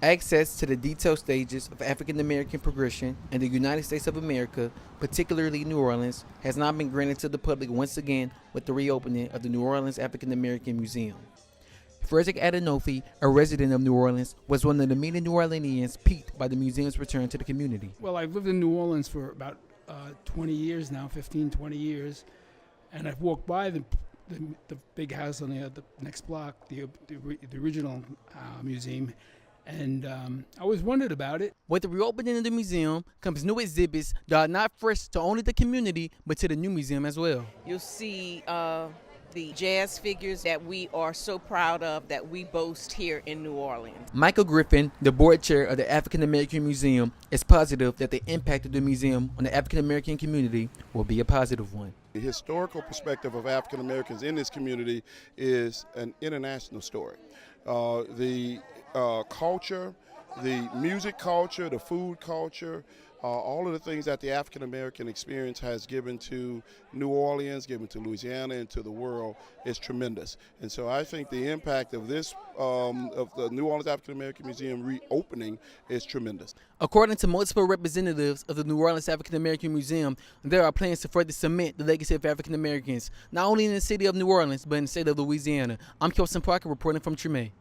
Access to the detailed stages of African American progression in the United States of America, particularly New Orleans, has not been granted to the public once again with the reopening of the New Orleans African American Museum. Frederick Adenofi, a resident of New Orleans, was one of the many New Orleanians piqued by the museum's return to the community. Well, I've lived in New Orleans for about 20 years now, 15, 20 years, and I've walked by the big house on the next block, the original museum, and I always wondered about it. With the reopening of the museum comes new exhibits that are not fresh to only the community, but to the new museum as well. You'll see the jazz figures that we are so proud of, that we boast here in New Orleans. Michael Griffin, the board chair of the African American Museum, is positive that the impact of the museum on the African American community will be a positive one. The historical perspective of African Americans in this community is an international story. The culture, the music culture, the food culture, all of the things that the African American experience has given to New Orleans, given to Louisiana, and to the world is tremendous. And so I think the impact of this, of the New Orleans African American Museum reopening is tremendous. According to multiple representatives of the New Orleans African American Museum, there are plans to further cement the legacy of African Americans, not only in the city of New Orleans, but in the state of Louisiana. I'm Kelsyn reporting from Treme.